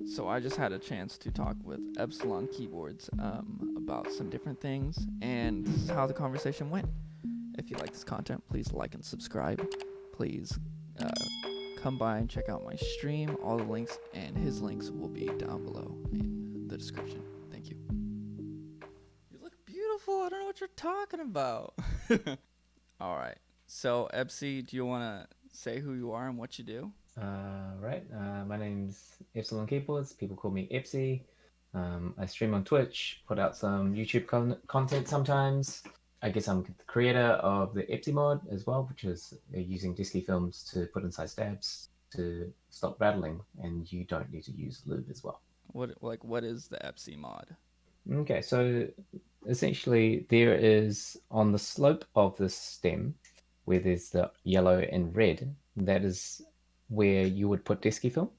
So I just had a chance to talk with EpsilonKeyboards about some different things, and this is how the conversation went. If you like this content, please like and subscribe. Please uh, come by and check out my stream. All the links and his links will be down below in the description. Thank you. You look beautiful. I don't know what you're talking about. All right. So, Epsi, do you want to say who you are and what you do? Right. My name's EpsilonKeyboards. People call me Epsi. I stream on Twitch, put out some YouTube content sometimes. I guess I'm the creator of the EpsiMod as well, which is using disky films to put inside stabs to stop rattling, and you don't need to use lube as well. What is the EpsiMod? Okay, so essentially there is on the slope of the stem where there's the yellow and red, that is where you would put disky film.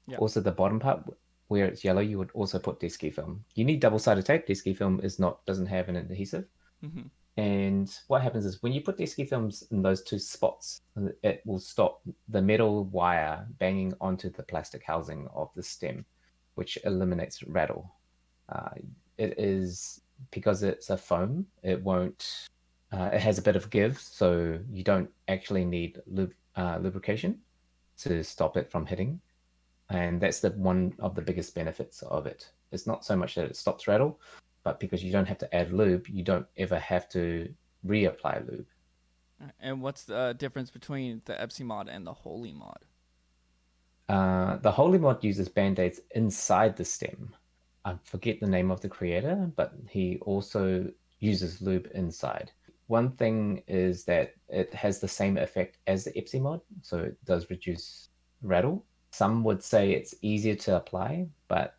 Yeah. Also, the bottom part where it's yellow, you would also put disky film. You need double-sided tape. Disky film doesn't have an adhesive. Mm-hmm. And what happens is when you put disky films in those two spots, it will stop the metal wire banging onto the plastic housing of the stem, which eliminates rattle. Uh, it is because it's a foam, it won't. It has a bit of give, so you don't actually need lubrication to stop it from hitting, and that's the one of the biggest benefits of it. It's not so much that it stops rattle, but because you don't have to add lube, you don't ever have to reapply lube. And what's the difference between the EpsiMod and the Holy Mod? The Holy Mod uses band-aids inside the stem. I forget the name of the creator, but he also uses lube inside. One thing is that it has the same effect as the EpsiMod, so it does reduce rattle. Some would say it's easier to apply, but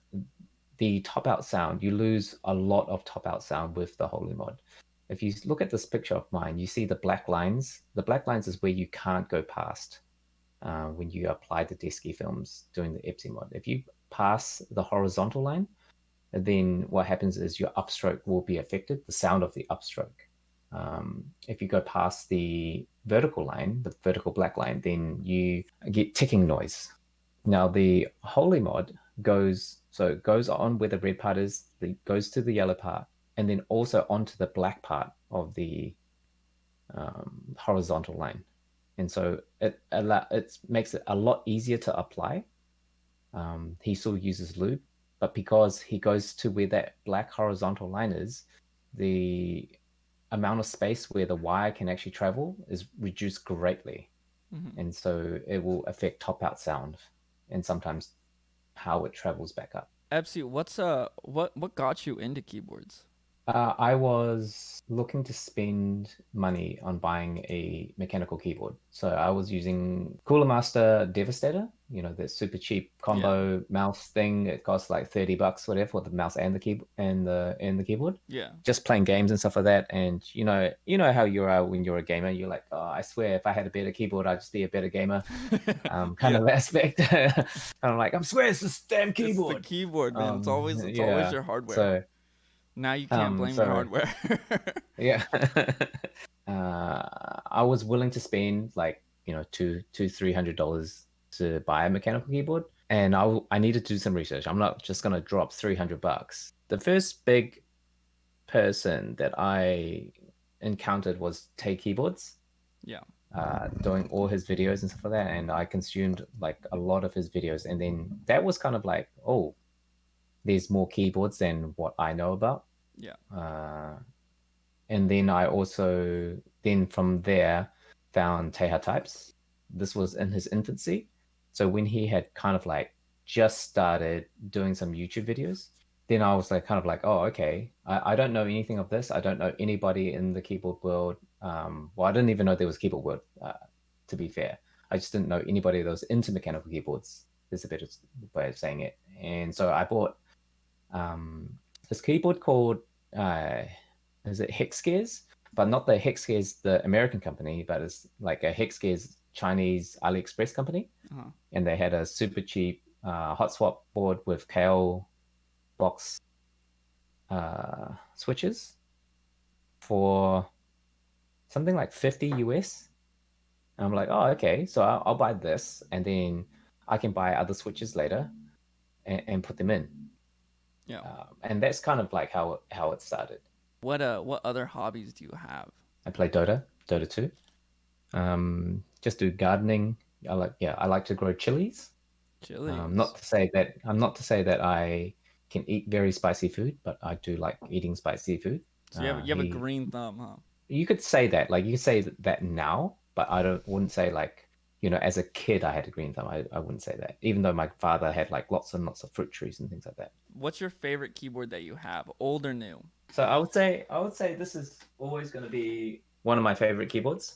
the top out sound, you lose a lot of top out sound with the Holy Mod. If you look at this picture of mine, you see the black lines. The black lines is where you can't go past when you apply the disky films doing the EpsiMod. If you pass the horizontal line, then what happens is your upstroke will be affected, the sound of the upstroke. If you go past the vertical line, the vertical black line, then you get ticking noise. Now the Holy Mod goes on where the red part is, goes to the yellow part, and then also onto the black part of the horizontal line. And so it makes it a lot easier to apply. He still uses lube, but because he goes to where that black horizontal line is, the amount of space where the wire can actually travel is reduced greatly. Mm-hmm. And so it will affect top out sound and sometimes how it travels back up. Epsi, what got you into keyboards? I was looking to spend money on buying a mechanical keyboard. So I was using Cooler Master Devastator, the super cheap Yeah. combo mouse thing. It costs like $30, whatever, for the mouse and the keyboard and the keyboard. Yeah. Just playing games and stuff like that. And you know how you are when you're a gamer. You're like, oh, I swear, if I had a better keyboard, I'd just be a better gamer. Kind Yeah. of aspect. I'm like, I swear it's this damn It's the keyboard. keyboard, man. It's always Yeah. your hardware. So Now you can't blame your so hardware. yeah. I was willing to spend like, $200-$300 to buy a mechanical keyboard, and I needed to do some research. I'm not just gonna drop $300. The first big person that I encountered was Tay Keyboards, Yeah. doing all his videos and stuff like that, and I consumed like a lot of his videos, and then that was kind of like, oh, there's more keyboards than what I know about. Yeah. And then I also from there found Teha Types. This was in his infancy. So when he had kind of like just started doing some YouTube videos, then I was like kind of like, oh, okay. I don't know anything of this. I don't know anybody in the keyboard world. Well, I didn't even know there was keyboard world, to be fair. I just didn't know anybody that was into mechanical keyboards. There's a better way of saying it. And so I bought this keyboard called is it Hexgears? But not the Hexgears, the American company, but it's like a Hexgears Chinese AliExpress company. Uh-huh. And they had a super cheap hot swap board with KL box switches for something like 50 US. And I'm like, oh, okay. So I'll buy this, and then I can buy other switches later. and put them in. Yeah. And that's kind of like how it started. What other hobbies do you have? I play Dota 2. Just do gardening. I like to grow chilies. Chilies. Not to say that I can eat very spicy food, but I do like eating spicy food. So you have a green thumb, huh? You could say that, like you could say that now, but wouldn't say like, as a kid I had a green thumb. I wouldn't say that, even though my father had like lots and lots of fruit trees and things like that. What's your favorite keyboard that you have, old or new? So I would say this is always going to be one of my favorite keyboards.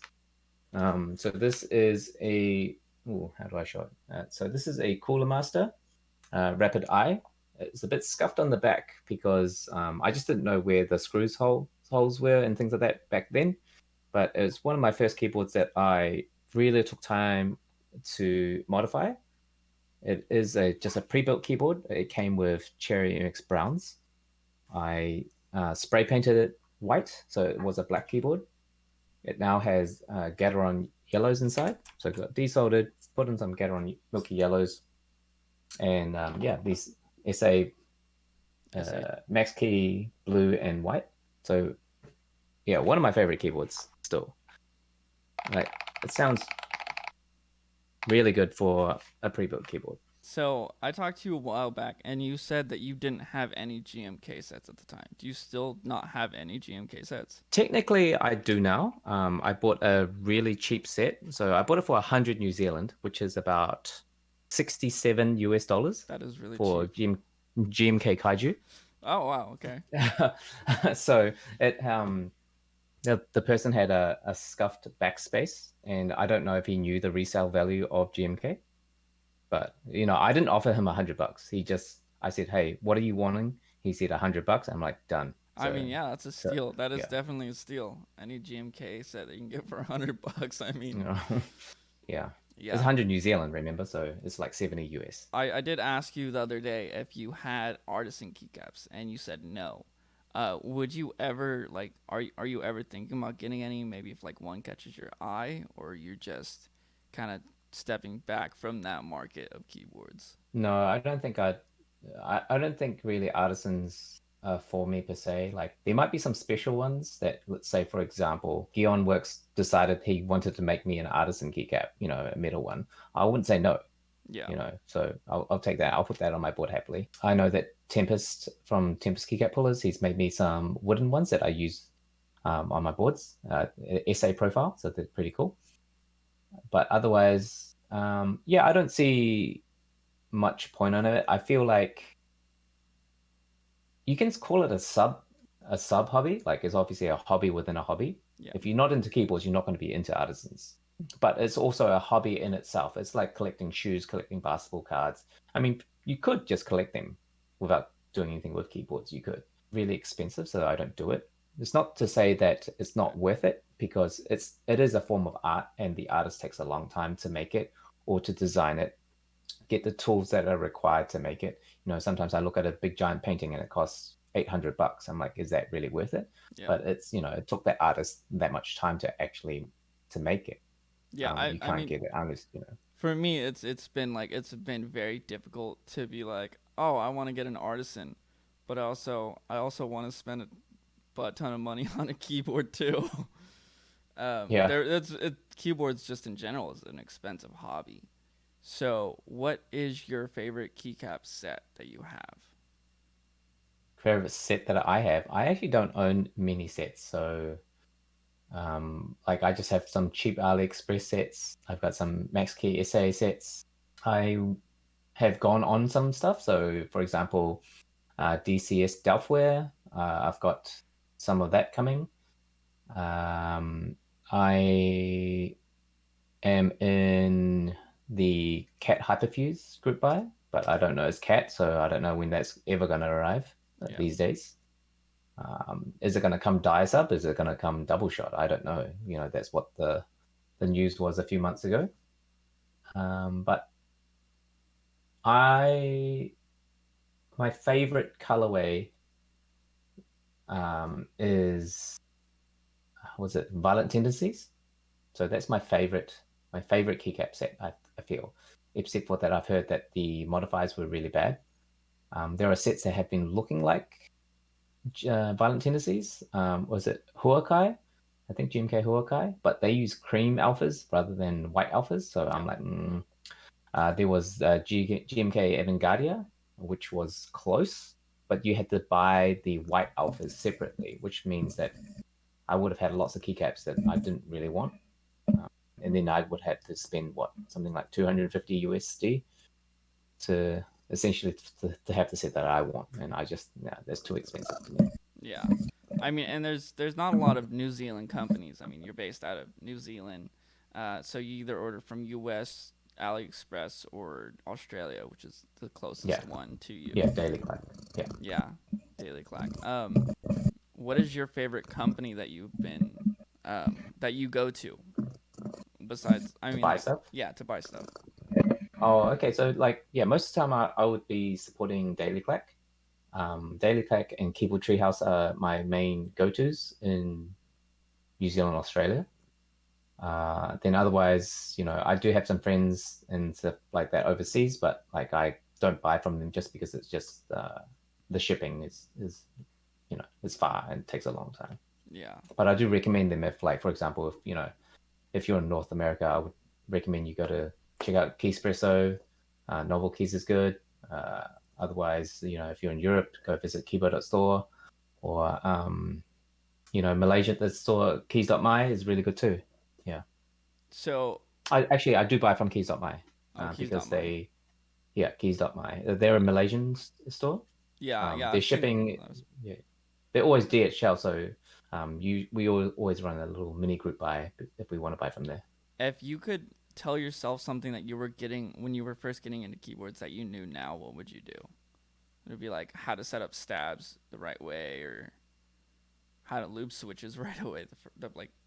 So this is how do I show it? So this is a Cooler Master Rapid Eye. It's a bit scuffed on the back because I just didn't know where the holes were and things like that back then. But it's one of my first keyboards that I really took time to modify. It is just a pre-built keyboard. It came with Cherry MX Browns. I spray painted it white, so it was a black keyboard. It now has Gateron yellows inside, so it got desoldered, put in some Gateron milky yellows, and these SA Max Key blue and white. So yeah, one of my favorite keyboards still. Like, it sounds really good for a pre-built keyboard. So I talked to you a while back, and you said that you didn't have any GMK sets at the time. Do you still not have any GMK sets? Technically, I do now. I bought a really cheap set, so I bought it for 100 New Zealand, which is about 67 US dollars. That is really for cheap. GMK Kaiju. Oh wow, okay. So it the person had a scuffed backspace, and I don't know if he knew the resale value of GMK, but I didn't offer him $100. I said, hey, what are you wanting? He said $100. I'm like, done. So, I mean, yeah, that's a steal. That is yeah. definitely a steal. Any GMK set that you can get for $100. I mean, yeah. Yeah. It's 100 New Zealand, remember? So it's like 70 US. I did ask you the other day if you had artisan keycaps, and you said no. Would you ever are you ever thinking about getting any? Maybe if like one catches your eye, or you're just kind of stepping back from that market of keyboards? No, I don't think I don't think really artisans for me per se. Like, there might be some special ones that, let's say, for example, Gion Works decided he wanted to make me an artisan keycap, a metal one. I wouldn't say no. Yeah. So I'll take that. I'll put that on my board happily. I know that Tempest from Tempest Keycap Pullers, he's made me some wooden ones that I use on my boards, SA profile, so they're pretty cool. But otherwise, I don't see much point on it. I feel like you can call it a sub hobby. Like, it's obviously a hobby within a hobby. Yeah. If you're not into keyboards, you're not going to be into artisans. But it's also a hobby in itself. It's like collecting shoes, collecting basketball cards. I mean, you could just collect them without doing anything with keyboards. You could. Really expensive, so I don't do it. It's not to say that it's not worth it, because it is a form of art, and the artist takes a long time to make it or to design it, get the tools that are required to make it. Sometimes I look at a big giant painting and it costs $800. I'm like, is that really worth it? Yeah. But it's, it took that artist that much time to make it. Yeah, you can't get it unless, For me, it's been very difficult to be like, oh, I want to get an artisan, but I also want to spend a butt ton of money on a keyboard too. Keyboards just in general is an expensive hobby. So, what is your favorite keycap set that you have? Favorite set that I have? I actually don't own many sets, so I just have some cheap AliExpress sets. I've got some Max Key SA sets. I have gone on some stuff. So, for example, DCS Delftware, I've got some of that coming. I am in the Cat Hyperfuse group buy, but I don't know it's Cat, so I don't know when that's ever going to arrive these days. Is it going to come dice up? Is it going to come double shot? I don't know. That's what the news was a few months ago. But my favorite colorway is, was it Violent Tendencies? So that's my favorite keycap set, I feel. Except for that, I've heard that the modifiers were really bad. There are sets that have been looking like Violent Tendencies. Was it Huakai? I think GMK Huakai, but they use cream alphas rather than white alphas. So I'm like, there was GMK Evangardia, which was close, but you had to buy the white alphas separately, which means that I would have had lots of keycaps that I didn't really want. And then I would have to spend something like 250 USD to essentially to have the set that I want, and I just that's too expensive to me. Yeah. I mean, and there's not a lot of New Zealand companies. I mean, you're based out of New Zealand, so you either order from U.S. AliExpress or Australia, which is the closest one to you. Yeah, Daily Click. Yeah. Yeah, Daily Clack. What is your favorite company that you've been that you go to besides? I mean, Buy like, stuff. yeah, to buy stuff. Oh, okay. So most of the time I would be supporting Daily Clack. Daily Clack and Keyboard Treehouse are my main go-tos in New Zealand, Australia. Then otherwise, I do have some friends and stuff like that overseas, but like I don't buy from them just because it's just the shipping is is far and takes a long time. Yeah. But I do recommend them if, like, for example, if you're in North America, I would recommend you go to check out Keyspresso. Novel Keys is good. Otherwise, if you're in Europe, go visit Keyboard.store, or Malaysia, the store Keys.my is really good too. Yeah. So. I do buy from Keys.my because Keys.my. Keys.my. They're a Malaysian store. Yeah, yeah. Their I've seen shipping, those. yeah, they're always DHL, so we always run a little mini group buy if we want to buy from there. If you could tell yourself something that you were getting when you were first getting into keyboards that you knew now, what would you do? It would be like how to set up stabs the right way, or how to loop switches right away,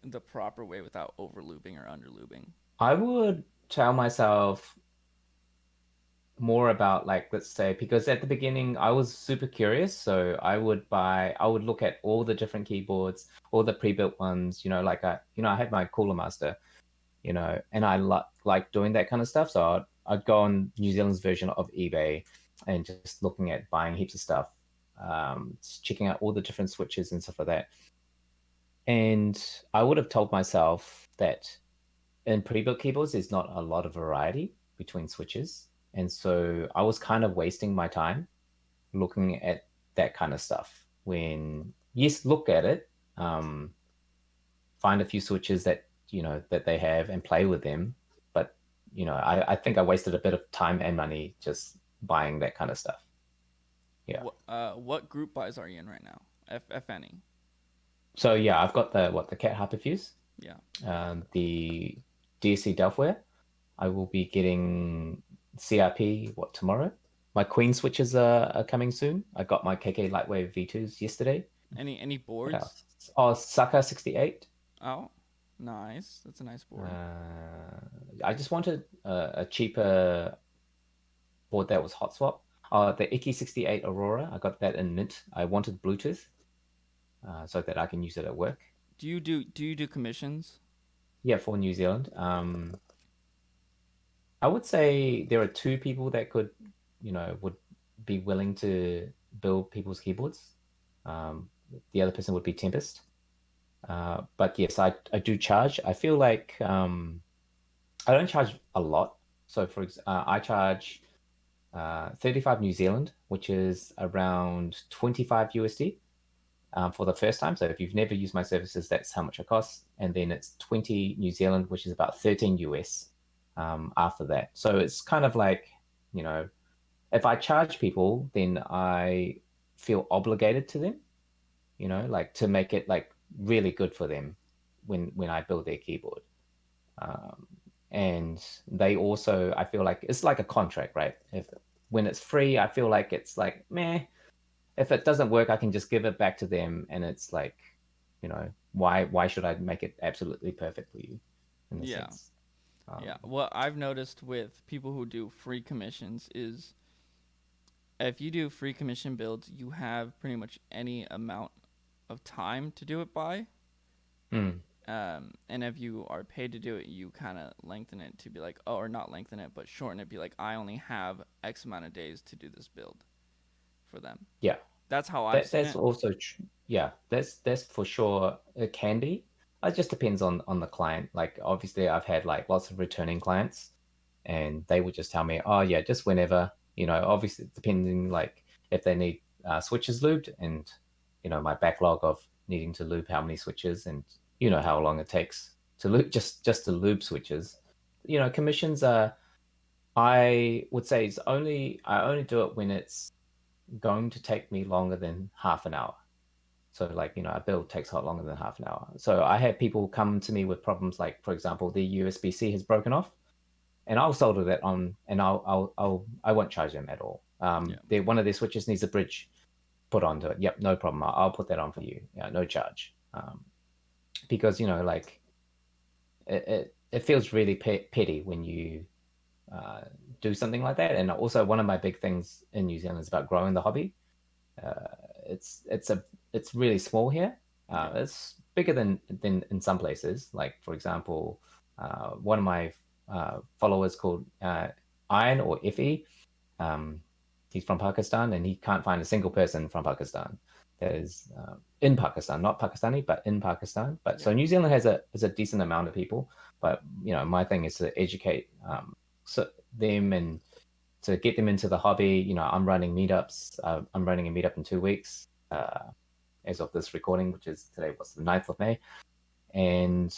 the proper way without over looping or under looping. I would tell myself more about, like, let's say, because at the beginning I was super curious, so I would look at all the different keyboards, all the pre-built ones, like I had my Cooler Master, and I like doing that kind of stuff. So I'd go on New Zealand's version of eBay and just looking at buying heaps of stuff, checking out all the different switches and stuff like that. And I would have told myself that in pre-built keyboards, there's not a lot of variety between switches. And so I was kind of wasting my time looking at that kind of stuff. When, yes, look at it, find a few switches that that they have and play with them. But I think I wasted a bit of time and money just buying that kind of stuff. Yeah. What group buys are you in right now, if any? So yeah, I've got the Cat Hyperfuse. Yeah. The DSC Delftware. I will be getting CRP tomorrow. My Queen switches are coming soon. I got my KK Lightwave V2s yesterday. Any boards? Oh, Saka 68. Oh, nice. That's a nice board. I just wanted a cheaper board that was hot swap. The Iki 68 Aurora. I got that in mint. I wanted Bluetooth so that I can use it at work. Do you do commissions? Yeah, for New Zealand. I would say there are two people that would be willing to build people's keyboards. The other person would be Tempest. But yes, I do charge. I feel like I don't charge a lot. So I charge 35 New Zealand, which is around 25 USD for the first time. So if you've never used my services, that's how much it costs. And then it's 20 New Zealand, which is about 13 US after that. So it's kind of like, if I charge people, then I feel obligated to them, like to make it like really good for them when I build their keyboard. And they also, I feel like it's like a contract, right? When it's free, I feel like it's like, meh. If it doesn't work, I can just give it back to them, and it's like, why should I make it absolutely perfect for you? In a sense. Yeah. What I've noticed with people who do free commissions is if you do free commission builds, you have pretty much any amount of time to do it by. And if you are paid to do it, you kind of lengthen it to be like, or not lengthen it, but shorten it, be like, I only have X amount of days to do this build. for them. Yeah. That's how I've seen That's it. also yeah, that's for sure. It can be. It just depends on the client. Like obviously, I've had like lots of returning clients, and they would just tell me, oh yeah, just whenever. Obviously depending like if they need switches lubed, and my backlog of needing to lube how many switches, and how long it takes to lube just to lube switches. Commissions are. I would say I only do it when it's going to take me longer than half an hour. So like, a build takes a lot longer than half an hour. So I had people come to me with problems like, for example, the USB-C has broken off, and I'll solder that on, and I won't charge them at all. Yeah. One of their switches needs a bridge put onto it. Yep, no problem. I'll put that on for you. Yeah, no charge. Because like it feels really petty when you uh, do something like that. And also, one of my big things in New Zealand is about growing the hobby. Uh, it's really small here. Yeah. It's bigger than in some places. Like for example, one of my followers called Iron or Effie. Um, he's from Pakistan, and he can't find a single person from Pakistan that is in Pakistan, not Pakistani, but in Pakistan. But Yeah. so New Zealand has a decent amount of people. But my thing is to educate them and to get them into the hobby. I'm running meetups. I'm running a meetup in 2 weeks as of this recording, which is today, what's the 9th of May. And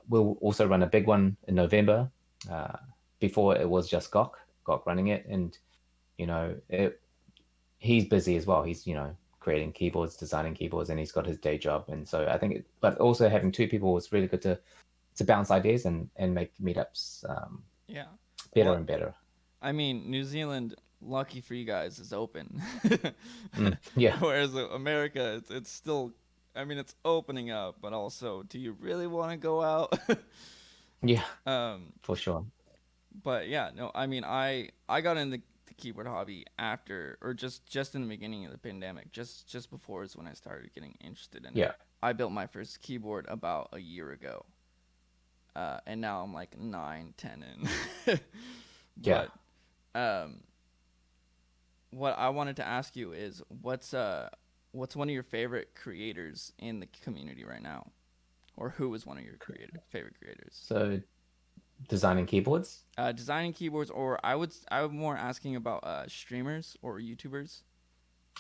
we'll also run a big one in November. Before it was just Gok running it. And, he's busy as well. He's, creating keyboards, designing keyboards, and he's got his day job. And so I think, but also having two people was really good to bounce ideas and make meetups Yeah. better Well, and better. I mean, New Zealand, lucky for you guys, is open. Yeah. Whereas America, it's still, I mean, it's opening up, but also, do you really want to go out? Yeah, um, for sure. but yeah, no, I mean, I got into the keyboard hobby after, or just in the beginning of the pandemic, just before is when I started getting interested in it. Yeah. I built my first keyboard about a year ago, and now I'm like 9, 10 in. Yeah. But um, what I wanted to ask you is what's one of your favorite creators in the community right now, or who is one of your favorite creators? So designing keyboards. Designing keyboards, or I'm more asking about streamers or YouTubers.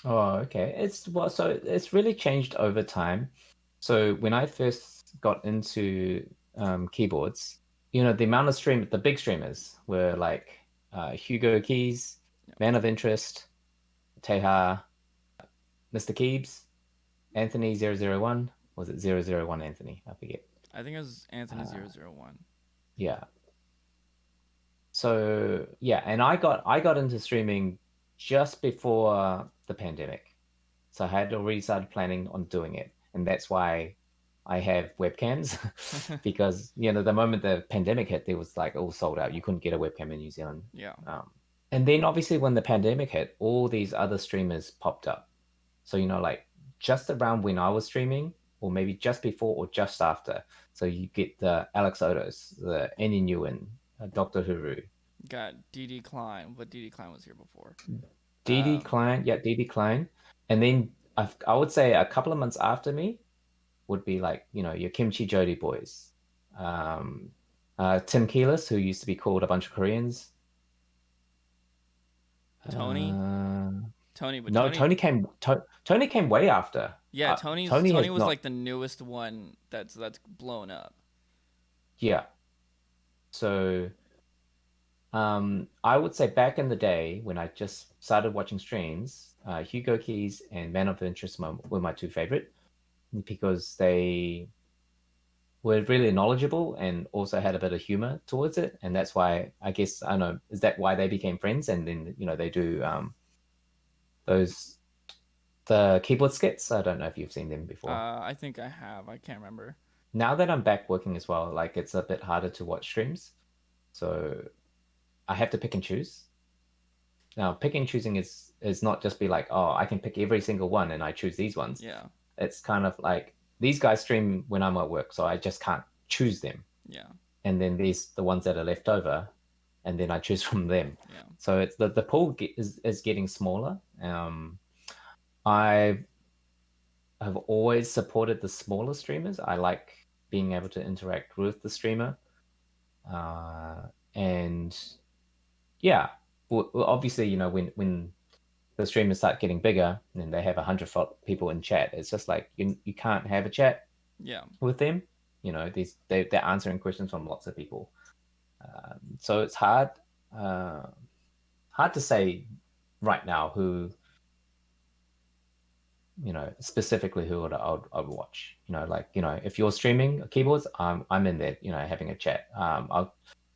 Oh, okay. So it's really changed over time. So when I first got into keyboards, the big streamers were like Hugo Keys, Yeah. Man of Interest, Teha, Mr. Keebs, Anthony 001. Was it 001 Anthony? I forget. I think it was Anthony Uh, 001. yeah. So yeah, and I got into streaming just before the pandemic. So I had already started planning on doing it, and that's why I have webcams because the moment the pandemic hit, there was like all sold out. You couldn't get a webcam in New Zealand. Yeah. And then obviously when the pandemic hit, all these other streamers popped up. So like just around when I was streaming, or maybe just before or just after. So you get the Alex Otos, the Annie Nguyen, Doctor Huru, Got DD Klein, but DD Klein was here before. DD Um, Klein, yeah, DD Klein, and then I would say a couple of months after me would be like your Kimchi Jody boys, um, Tim Keelis, who used to be called a bunch of Koreans. Tony, Uh, Tony, but no, Tony, Tony came way after. yeah, Tony Tony has was not. like the newest one that's blown up. Yeah, so I would say back in the day when I just started watching streams, Hugo Keys and Man of Interest were my two favorite because they were really knowledgeable and also had a bit of humor towards it, and that's why I guess I don't know, is that why they became friends? And then they do those the keyboard skits. I don't know if you've seen them before. I think I have. I can't remember. Now that I'm back working as well, like it's a bit harder to watch streams, so I have to pick and choose. Now, picking and choosing is not just be like, oh, I can pick every single one and I choose these ones. Yeah. It's kind of like these guys stream when I'm at work, so I just can't choose them. Yeah. And then there's the ones that are left over, and then I choose from them. Yeah. So it's the pool is getting smaller, I have always supported the smaller streamers. I like being able to interact with the streamer. And yeah, obviously, when the streamers start getting bigger and they have 100 people in chat, it's just like you can't have a chat Yeah. with them. They're answering questions from lots of people. So it's hard to say right now who, specifically who I'd watch. If you're streaming keyboards, I'm in there, having a chat.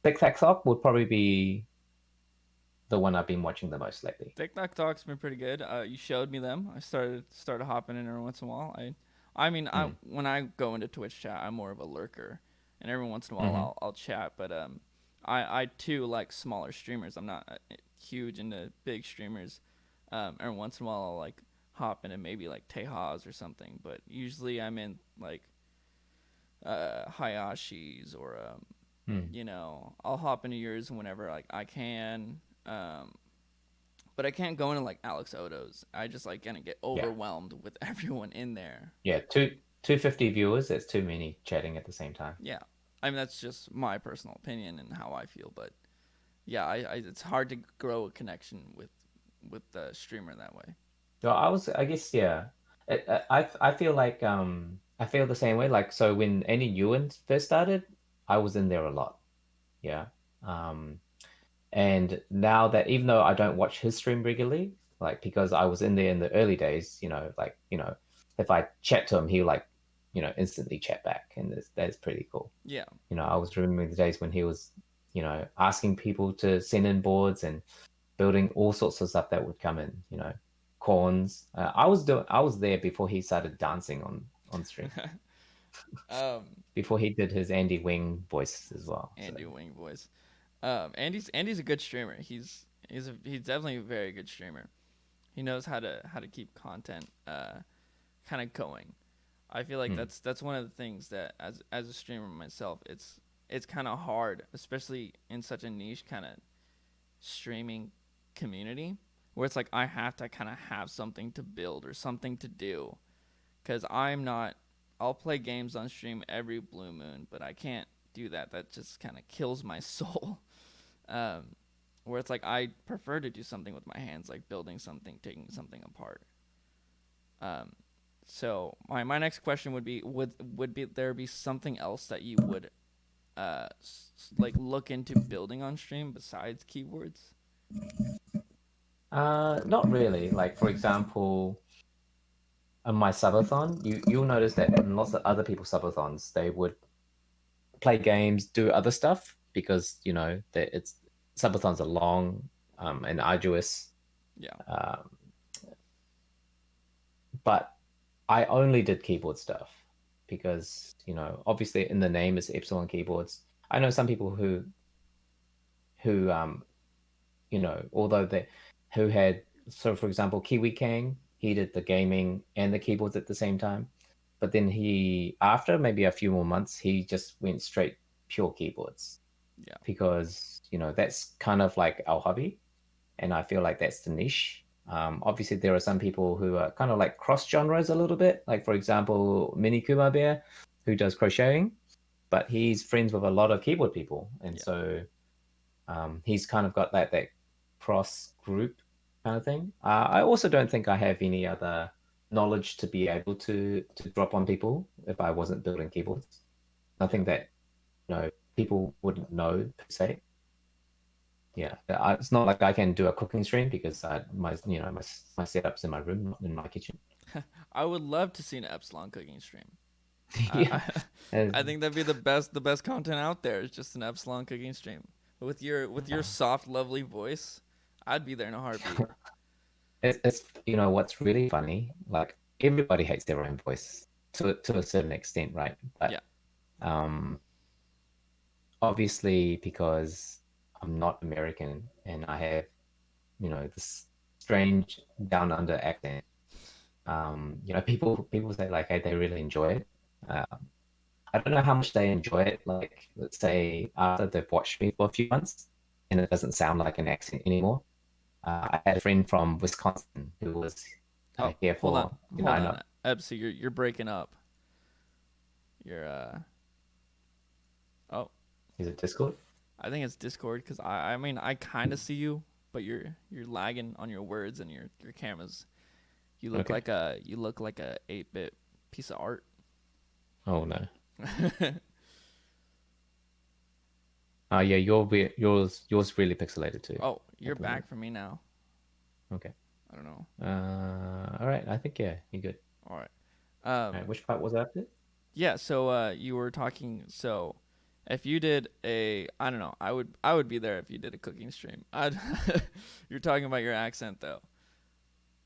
Tic Tac Talk would probably be the one I've been watching the most lately. TikTok Talk's been pretty good. You showed me them. I started hopping in every once in a while. I mean, when I go into Twitch chat, I'm more of a lurker, and every once in a while I'll chat. But I too like smaller streamers. I'm not huge into big streamers. Every once in a while I'll like hop into maybe like Tejas or something. But usually I'm in like Hayashi's or I'll hop into yours whenever like I can. But I can't go into like Alex Odo's. I just like gonna get overwhelmed with everyone in there. Yeah, 250 viewers. That's too many chatting at the same time. Yeah, I mean that's just my personal opinion and how I feel. But yeah, it's hard to grow a connection with the streamer that way. So I guess, yeah. I feel like I feel the same way. Like, so when Andy Ewan first started, I was in there a lot. Yeah. And now that, even though I don't watch his stream regularly, like, because I was in there in the early days, if I chat to him, he'll like, instantly chat back, and that's pretty cool. Yeah. I was remembering the days when he was, asking people to send in boards and building all sorts of stuff that would come in, corns. I was there before he started dancing on stream. Before he did his Andy Wing voice as well. Andy Wing voice. Andy's a good streamer. He's definitely a very good streamer. He knows how to keep content kind of going. I feel like that's one of the things that as a streamer myself, it's kind of hard, especially in such a niche kind of streaming community, where it's like I have to kind of have something to build or something to do, because I'll play games on stream every blue moon, but I can't do that. That just kind of kills my soul. Where it's like I prefer to do something with my hands, like building something, taking something apart. So my next question would be there be something else that you would like look into building on stream besides keyboards? Not really. Like, for example, on my subathon, you'll notice that in lots of other people's subathons, they would play games, do other stuff, because that it's subathons are long and arduous. Yeah. But I only did keyboard stuff because obviously in the name is EpsilonKeyboards. I know some people who although who had, so for example, Kiwi Kang, he did the gaming and the keyboards at the same time. But then after maybe a few more months, he just went straight pure keyboards. Yeah. Because, that's kind of like our hobby. And I feel like that's the niche. Obviously, there are some people who are kind of like cross genres a little bit. Like, for example, Mini Kuma Bear, who does crocheting, but he's friends with a lot of keyboard people. And so he's kind of got that cross group kind of thing. I also don't think I have any other knowledge to be able to drop on people if I wasn't building keyboards. Nothing that people wouldn't know per se. Yeah, it's not like I can do a cooking stream because my setup's in my room, not in my kitchen. I would love to see an Epsilon cooking stream. Yeah. I think that'd be the best content out there. Is just an Epsilon cooking stream with your soft, lovely voice. I'd be there in a heartbeat. It's what's really funny. Like, everybody hates their own voice to a certain extent, right? But obviously, because I'm not American and I have this strange down under accent, people say like, hey, they really enjoy it. I don't know how much they enjoy it. Like, let's say after they've watched me for a few months and it doesn't sound like an accent anymore. I had a friend from Wisconsin who was Oh, here hold on, for, hold I on, know, Ebsi, you're breaking up. You're oh, is it Discord? I think it's Discord because I mean I kind of see you, but you're lagging on your words and your cameras. Okay. You look like a 8-bit piece of art. Oh no. Yeah, yours really pixelated too Oh, you're at the moment. back for me now. Okay. I don't know. All right. I think yeah, you're good. All right. All right. Which part was after? Yeah. So you were talking. So if you did I don't know. I would be there if you did a cooking stream. I'd. You're talking about your accent though.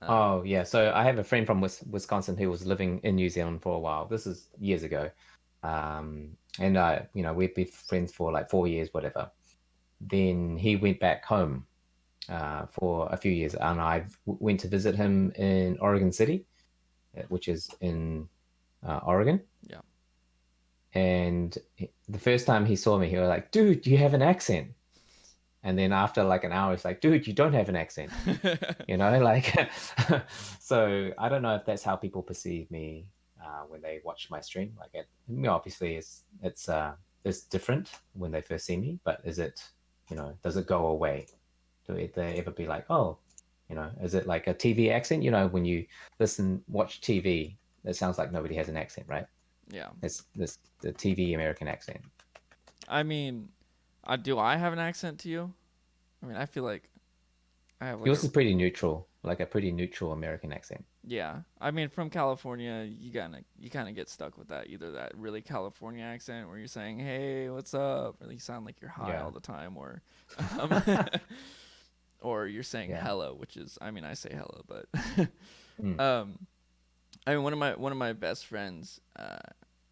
Um. Oh yeah. So I have a friend from Wisconsin who was living in New Zealand for a while. This is years ago. And we'd be friends for like 4 years, whatever. Then he went back home for a few years, and went to visit him in Oregon City, which is in Oregon. Yeah. And the first time he saw me, he was like, "Dude, you have an accent." And then after like an hour, it's like, "Dude, you don't have an accent." Like, so I don't know if that's how people perceive me when they watch my stream. Like, obviously, it's different when they first see me, but does it go away? They ever be like, oh, is it like a TV accent? When you watch TV, it sounds like nobody has an accent, right? Yeah. It's this the TV American accent. I mean, do I have an accent to you? I mean, I feel like I have like Yours a is pretty neutral, like a pretty neutral American accent. yeah. I mean, from California, you kind of get stuck with that. Either that really California accent where you're saying, "Hey, what's up?" or you sound like you're high Yeah. all the time, um, or you're saying Yeah. hello, which is I mean, I say hello, but Mm. um, I mean, one of my best friends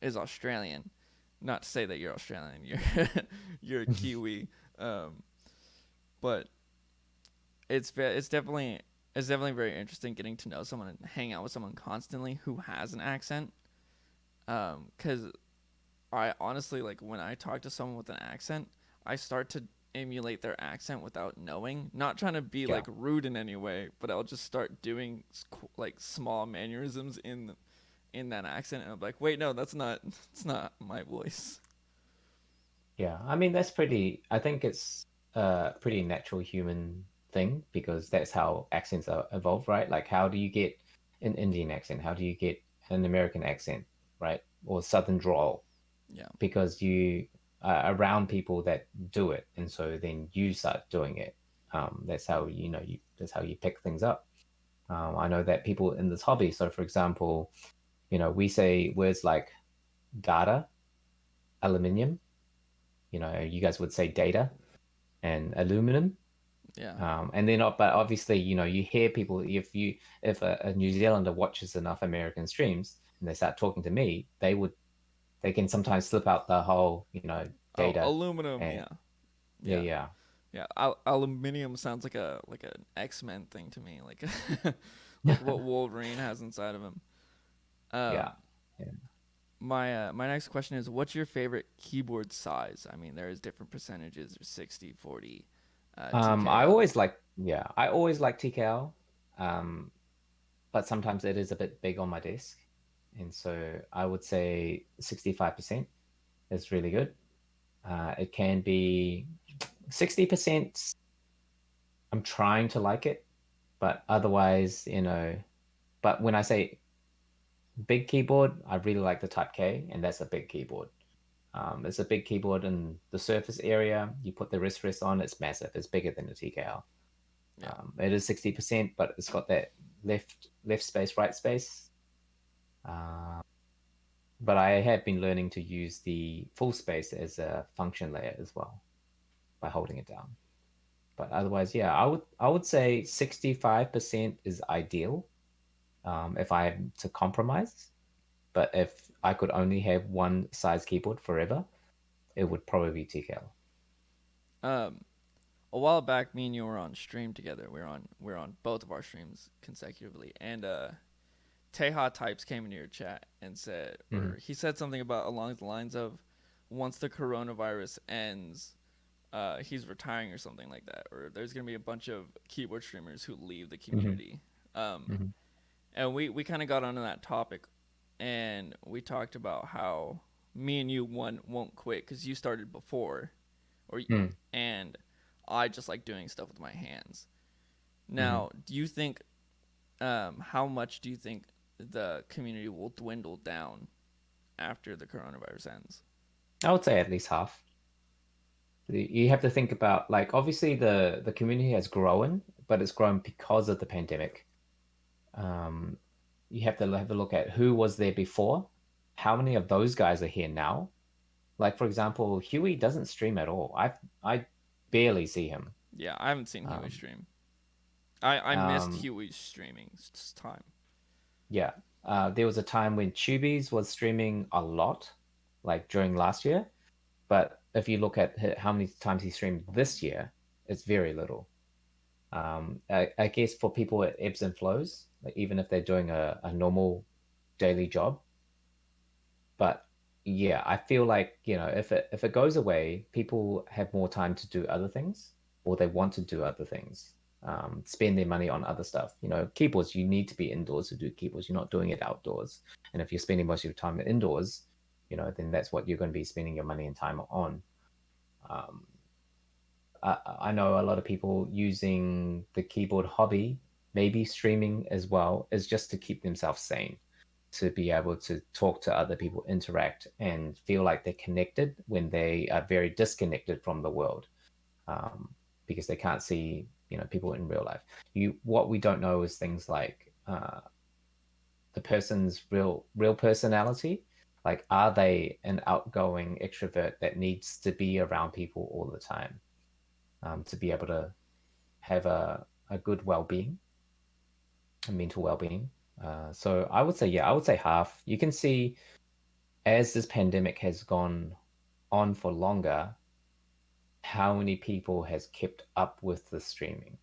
is Australian. Not to say that you're Australian, you're a Kiwi, um, but it's definitely very interesting getting to know someone and hang out with someone constantly who has an accent. Because I honestly like when I talk to someone with an accent, I start to emulate their accent without knowing. Not trying to be Yeah. like rude in any way, but I'll just start doing like small mannerisms in that accent, and I'm like, wait, no, that's not my voice. Yeah. I mean, I think it's a pretty natural human thing because that's how accents are evolved, right? Like, how do you get an Indian accent? How do you get an American accent, right? Or Southern drawl? Yeah. Because you are around people that do it, and so then you start doing it. That's how that's how you pick things up. I know that people in this hobby. So, for example, we say words like data, aluminium. You guys would say data and aluminum. Yeah. And then, but obviously, you hear people if a New Zealander watches enough American streams and they start talking to me, they can sometimes slip out the whole, Oh, data. aluminum. And Yeah. yeah, Yeah. yeah, Yeah. Aluminium sounds like an X-Men thing to me, like like what Wolverine has inside of him. yeah, Um, yeah. my next question is, what's your favorite keyboard size? I mean, there's different percentages. There's 60, 40, TKL. I always like TKL, um, but sometimes it is a bit big on my desk, and so I would say 65% is really good. It can be 60%. I'm trying to like it, but otherwise, but when I say big keyboard, I really like the Type K, and that's a big keyboard. It's a big keyboard in the surface area. You put the rest on, it's massive. It's bigger than the TKL. Yeah. It is 60%, but it's got that left space, right space. Uh, but I have been learning to use the full space as a function layer as well by holding it down. But otherwise, yeah, I would say 65% is ideal if I had to compromise. But if I could only have one size keyboard forever, it would probably be TKL. Um, a while back, me and you were on stream together. We are on both of our streams consecutively, and Teha Types came into your chat and said, Mm-hmm. or he said something about along the lines of, once the coronavirus ends, he's retiring or something like that, or there's gonna be a bunch of keyboard streamers who leave the Hmm. community. Um, Hmm. and we kind of got onto that topic, and we talked about how me and you won't quit because you started before, or Mm. and I just like doing stuff with my hands. Hmm. Now, do you think how much do you think the community will dwindle down after the coronavirus ends? I would say at least half. You have to think about, like, obviously the community has grown, but it's grown because of the pandemic. Um, you have to have a look at who was there before, how many of those guys are here now. Like, for example, Huey doesn't stream at all. I barely see him. Yeah, I haven't seen Huey Um, stream. I missed um, Huey's streaming time. yeah. There was a time when Tubies was streaming a lot, like during last year. But if you look at how many times he streamed this year, it's very little. I guess for people at ebbs and flows, like even if they're doing a normal daily job. But yeah, I feel like, if it goes away, people have more time to do other things, or they want to do other things, spend their money on other stuff. Keyboards, you need to be indoors to do keyboards. You're not doing it outdoors. And if you're spending most of your time indoors, then that's what you're going to be spending your money and time on. Um, I know a lot of people using the keyboard hobby, maybe streaming as well, is just to keep themselves sane, to be able to talk to other people, interact, and feel like they're connected when they are very disconnected from the world, because they can't see, people in real life. What we don't know is things like the person's real personality. Like, are they an outgoing extrovert that needs to be around people all the time, to be able to have a good well-being, a mental well-being. So I would say, yeah, I would say half. You can see as this pandemic has gone on for longer, how many people has kept up with the streaming.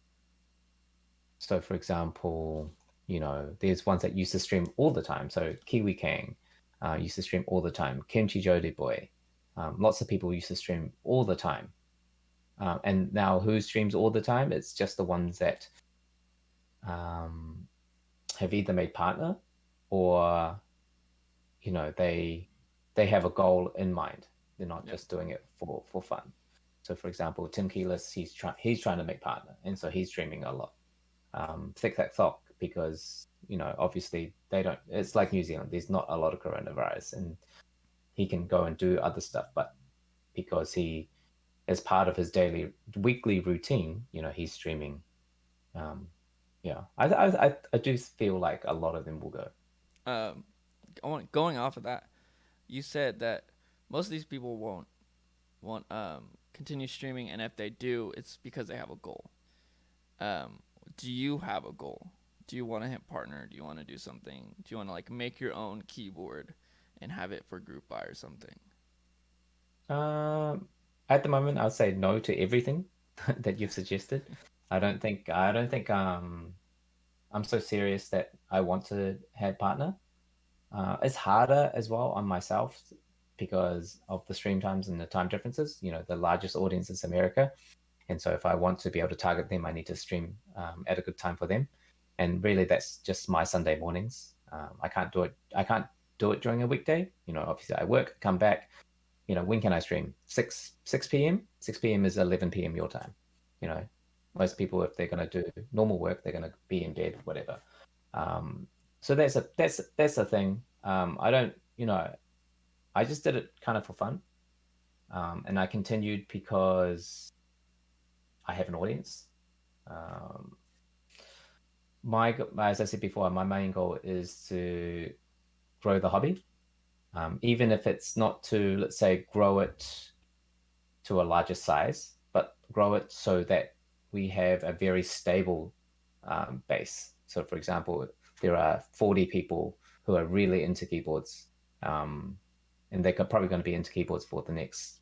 So for example, there's ones that used to stream all the time. So Kiwi Kang used to stream all the time. Kimchi Jody Boy. Lots of people used to stream all the time. And now who streams all the time? It's just the ones that um, have either made partner, or they have a goal in mind. They're not Yep. just doing it for fun. So for example, Tim Keelis, he's trying to make partner, and so he's streaming a lot. Thick Tack Thok, because obviously they don't, it's like New Zealand, there's not a lot of coronavirus, and he can go and do other stuff, but because he, as part of his daily weekly routine, he's streaming. um yeah, I do feel like a lot of them will go. Um, going off of that, you said that most of these people won't continue streaming, and if they do, it's because they have a goal. Um, do you have a goal? Do you want to hit partner? Do you want to do something? Do you want to like make your own keyboard and have it for group buy or something? Um, at the moment, I'll say no to everything that you've suggested. I don't think I'm so serious that I want to have partner. It's harder as well on myself because of the stream times and the time differences. The largest audience is America, and so if I want to be able to target them, I need to stream at a good time for them. And really, that's just my Sunday mornings. I can't do it. I can't do it during a weekday. Obviously, I work, come back. When can I stream? 6 p.m. 6 p.m. is 11 p.m. your time. You know, most people, if they're going to do normal work, they're going to be in bed, whatever. Um, so that's a thing. I don't, I just did it kind of for fun, and I continued because I have an audience. Um, as I said before, my main goal is to grow the hobby, even if it's not to, let's say, grow it to a larger size, but grow it so that we have a very stable base. So, for example, there are 40 people who are really into keyboards, and they're probably going to be into keyboards for the next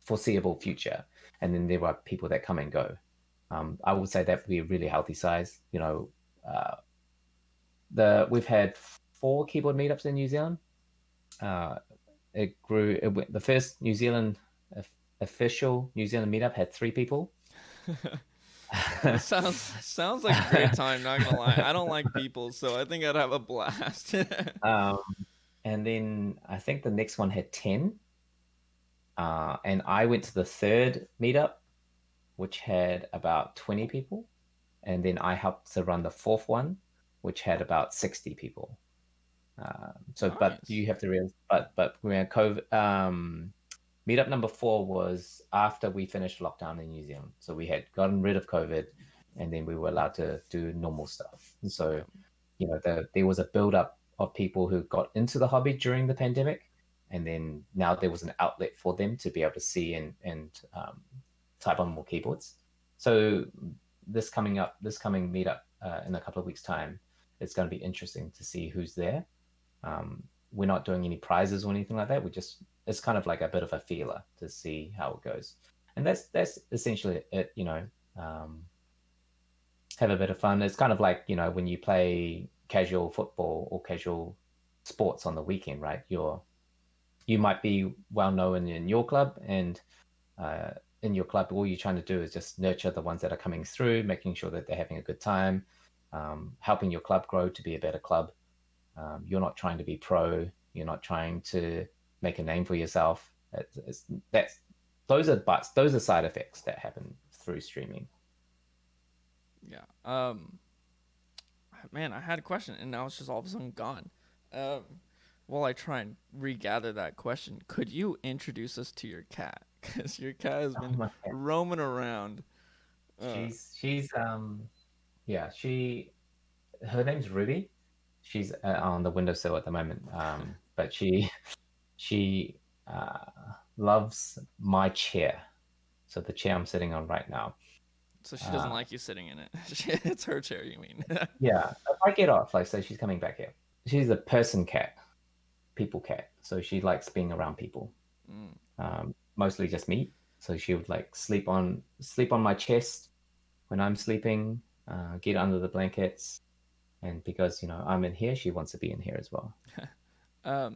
foreseeable future. And then there are people that come and go. I would say that would be a really healthy size. Uh, we've had 4 keyboard meetups in New Zealand. Uh, it grew. The first New Zealand official New Zealand meetup had 3 people. That sounds like a great time. Not gonna lie, I don't like people, so I think I'd have a blast. um, and then I think the next one had 10. And I went to the third meetup, which had about 20 people. And then I helped to run the fourth one, which had about 60 people. But Nice. you have to realize, but when COVID, meetup number 4 was after we finished lockdown in New Zealand. So we had gotten rid of COVID, and then we were allowed to do normal stuff. And so, there was a build up of people who got into the hobby during the pandemic, and then now there was an outlet for them to be able to see and type on more keyboards. So this coming meetup in a couple of weeks' time, it's going to be interesting to see who's there. We're not doing any prizes or anything like that. It's kind of like a bit of a feeler to see how it goes, and that's essentially it. Have a bit of fun. It's kind of like when you play casual football or casual sports on the weekend, right? You might be well known in your club, and in your club, all you're trying to do is just nurture the ones that are coming through, making sure that they're having a good time, helping your club grow to be a better club. You're not trying to be pro. You're not trying to make a name for yourself. Those are side effects that happen through streaming. Yeah. Man, I had a question and now it's just all of a sudden gone. While I try and regather that question, could you introduce us to your cat? Because your cat has been roaming around. She's yeah, her name's Ruby. She's on the windowsill at the moment. But she loves my chair. So the chair I'm sitting on right now. So she doesn't like you sitting in it. It's her chair, you mean? Yeah, if I get off, like, say she's coming back here. She's a person cat, people cat. So she likes being around people. Mostly just me. So she would like sleep on my chest when I'm sleeping, get under the blankets, and because I'm in here, she wants to be in here as well. Yeah.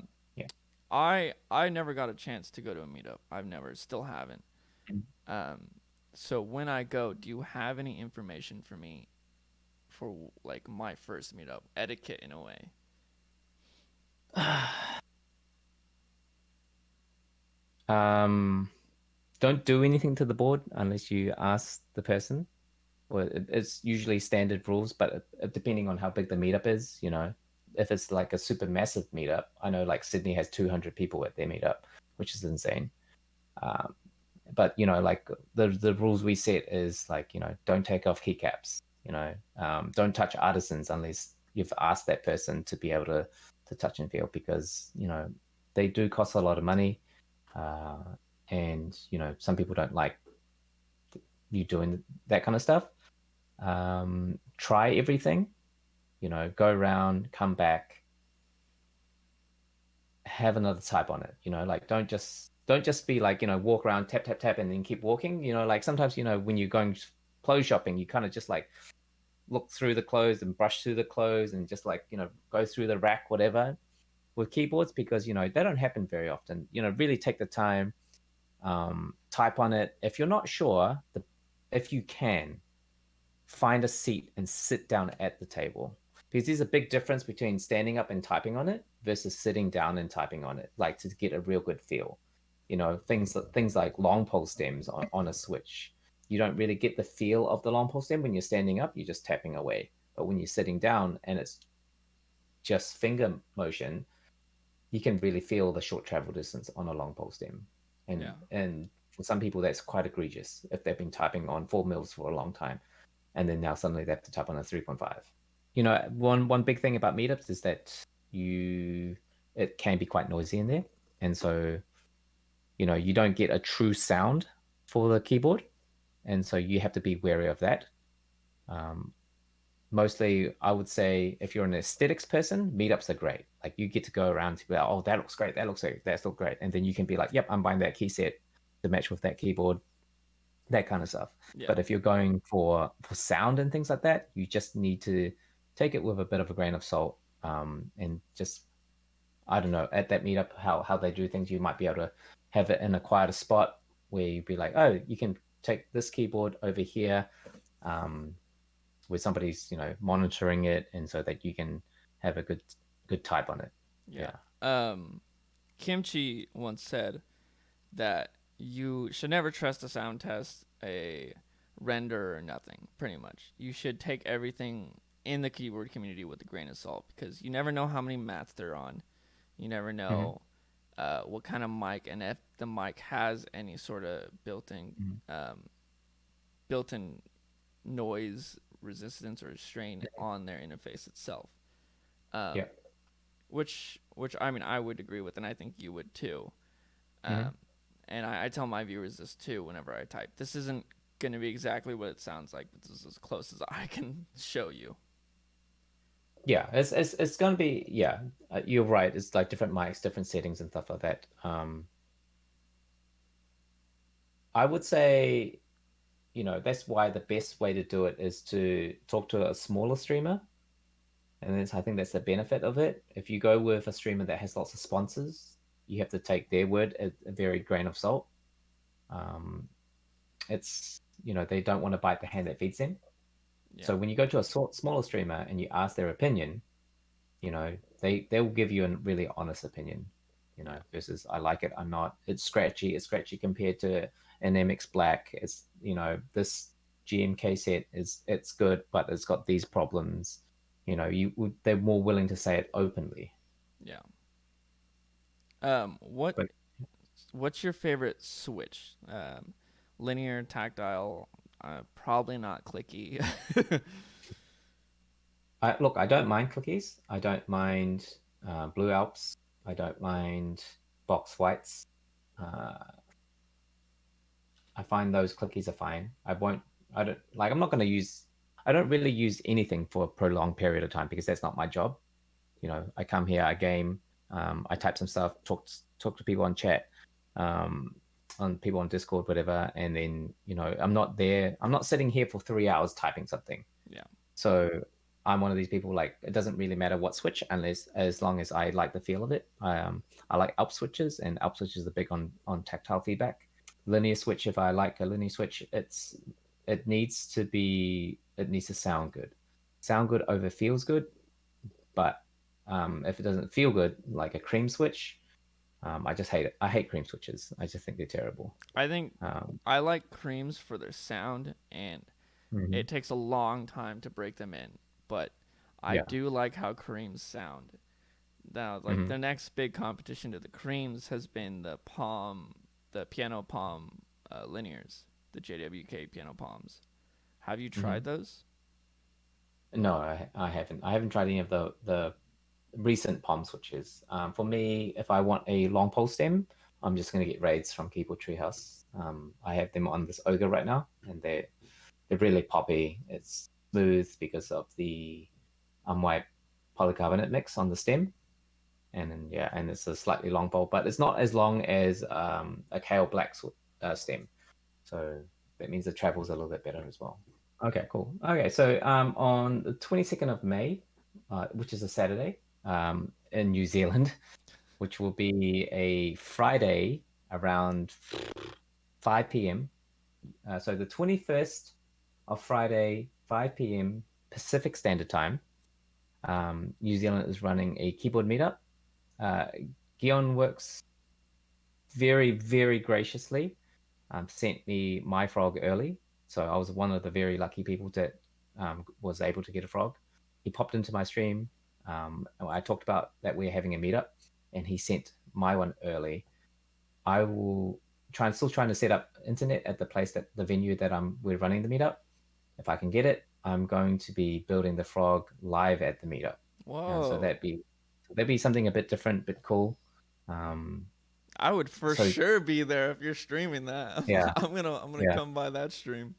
I never got a chance to go to a meetup. Still haven't. So when I go, do you have any information for me for like my first meetup, etiquette in a way? Don't do anything to the board unless you ask the person. Well, it's usually standard rules, but depending on how big the meetup is, if it's like a super massive meetup, I know like Sydney has 200 people at their meetup, which is insane. But like the rules we set is like, don't take off keycaps, don't touch artisans unless you've asked that person to be able to touch and feel, because they do cost a lot of money, and some people don't like you doing that kind of stuff. Try everything, go around, come back, have another type on it, like don't just be like, walk around, tap tap tap, and then keep walking. Like sometimes, when you're going clothes shopping, you kind of just like look through the clothes and brush through the clothes and just like go through the rack, whatever. With keyboards, because they don't happen very often. Really take the time, type on it. If you're not sure, if you can, find a seat and sit down at the table, because there's a big difference between standing up and typing on it versus sitting down and typing on it, like to get a real good feel. Things like long pole stems on a Switch, you don't really get the feel of the long pole stem when you're standing up. You're just tapping away. But when you're sitting down and it's just finger motion, you can really feel the short travel distance on a long pole stem. And for some people, that's quite egregious if they've been typing on 4 mils for a long time, and then now suddenly they have to type on a 3.5. One big thing about meetups is that it can be quite noisy in there, and so you don't get a true sound for the keyboard, and so you have to be wary of that. Mostly, I would say if you're an aesthetics person, meetups are great. Like you get to go around to be like, oh, that looks great, that's all great, and then you can be like, yep, I'm buying that key set to match with that keyboard, that kind of stuff. Yeah. But if you're going for sound and things like that, you just need to take it with a bit of a grain of salt, and just, I don't know, at that meetup, how they do things, you might be able to have it in a quieter spot, where you'd be like, oh, you can take this keyboard over here, where somebody's monitoring it, and so that you can have a good type on it. Yeah. Yeah. Kimchi once said that you should never trust a sound test, a render, or nothing. Pretty much, you should take everything in the keyboard community with a grain of salt because you never know how many mats they're on. You never Mm-hmm. know what kind of mic, and if the mic has any sort of built-in Mm-hmm. built-in noise resistance or strain on their interface itself. Um, Yeah. which I mean I would agree with, and I think you would too. Mm-hmm. Um, and I tell my viewers this too whenever I type. This isn't going to be exactly what it sounds like, but this is as close as I can show you. Yeah, it's gonna be, yeah. You're right. It's like different mics, different settings, and stuff like that. I would say, that's why the best way to do it is to talk to a smaller streamer, and I think that's the benefit of it. If you go with a streamer that has lots of sponsors, you have to take their word at a very grain of salt. Um, it's they don't want to bite the hand that feeds them. Yeah, So when you go to a smaller streamer and you ask their opinion, they will give you a really honest opinion, yeah, versus I like it, I'm not. It's scratchy compared to an MX Black. It's this GMK set it's good, but it's got these problems. They're more willing to say it openly. yeah. Um, what But what's your favorite switch? Linear, tactile, probably not clicky. I don't mind cookies. I don't mind Blue Alps. I don't mind box whites. Uh, I find those clickies are fine. I won't. I don't like. I'm not going to use. I don't really use anything for a prolonged period of time because that's not my job. I come here, I game, I type some stuff, talk to people on chat, um, on people on Discord, whatever, and then I'm not there. I'm not sitting here for 3 hours typing something. Yeah, So I'm one of these people, like, it doesn't really matter what switch, unless as long as I like the feel of it. I like Alp switches, and Alp switches are big on tactile feedback. Linear switch, if I like a linear switch, it needs to sound good. Sound good over feels good, but if it doesn't feel good, like a cream switch, I just hate it. I hate cream switches. I just think they're terrible. I think Um, I like creams for their sound, and mhm. it takes a long time to break them in. But I Yeah. do like how creams sound. Now, like Hmm. the next big competition to the creams has been the piano palm linears, the JWK piano palms. Have you Hmm. tried those? No, I haven't. I haven't tried any of the recent palm switches. For me, if I want a long pole stem, I'm just going to get raids from Keyboard Treehouse. I have them on this Ogre right now, and they're really poppy. It's smooth because of the unwiped polycarbonate mix on the stem, and then, yeah, and it's a slightly long pole, but it's not as long as a Kale Black stem. So that means the travel's a little bit better as well. Okay, cool. Okay, so on the 22nd of May, which is a Saturday, in New Zealand, which will be a Friday around 5 p.m. So the 21st of Friday, 5 p.m. Pacific Standard Time, New Zealand is running a keyboard meetup. Uh, Gion Works very, very graciously sent me my frog early. So I was one of the very lucky people that was able to get a frog. He popped into my stream. I talked about that we're having a meetup, and he sent my one early. I will still trying to set up internet at the place, that the venue that we're running the meetup. If I can get it, I'm going to be building the frog live at the meetup. So Whoa. that'd be something a bit different, bit cool. Um, I would for so sure be there if you're streaming that. yeah, I'm gonna yeah. come by that stream.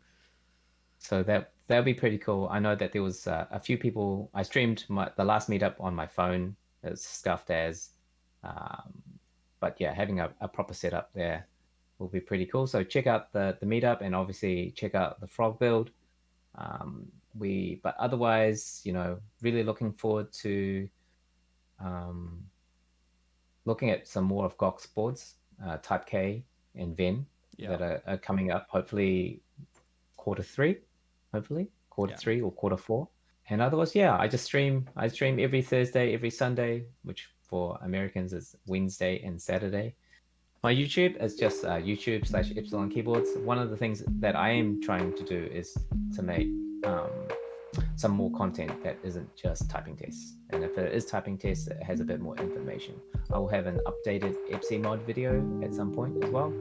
So that'll be pretty cool. I know that there was a few people. I streamed the last meetup on my phone. It's scuffed as, um, but yeah, having a proper setup there will be pretty cool. So check out the meetup, and obviously check out the frog build. But otherwise, really looking forward to um, looking at some more of Gok's boards, Type K and Ven. that are coming up. Hopefully, Q3. Hopefully, Q3 or Q4. And otherwise, I just stream. I stream every Thursday, every Sunday, which for Americans is Wednesday and Saturday. My YouTube is just YouTube/EpsilonKeyboards. One of the things that I am trying to do is to make some more content that isn't just typing tests. And if it is typing tests, it has a bit more information. I will have an updated EpsiMod video at some point as well.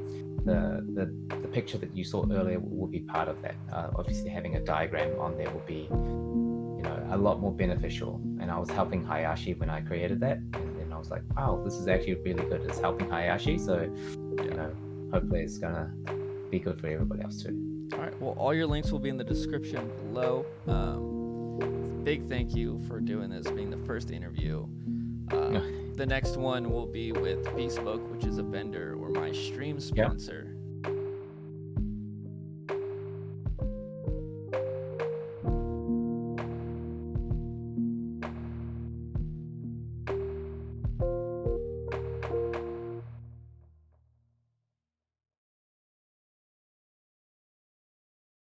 The picture that you saw earlier will be part of that. Obviously, having a diagram on there will be, a lot more beneficial. And I was helping Hayashi when I created that, and then I was like, wow, this is actually really good. It's helping Hayashi, so hopefully it's gonna be good for everybody else too. All right. Well, all your links will be in the description below. Big thank you for doing this, being the first interview. The next one will be with Bespoke, which is a vendor or my stream sponsor.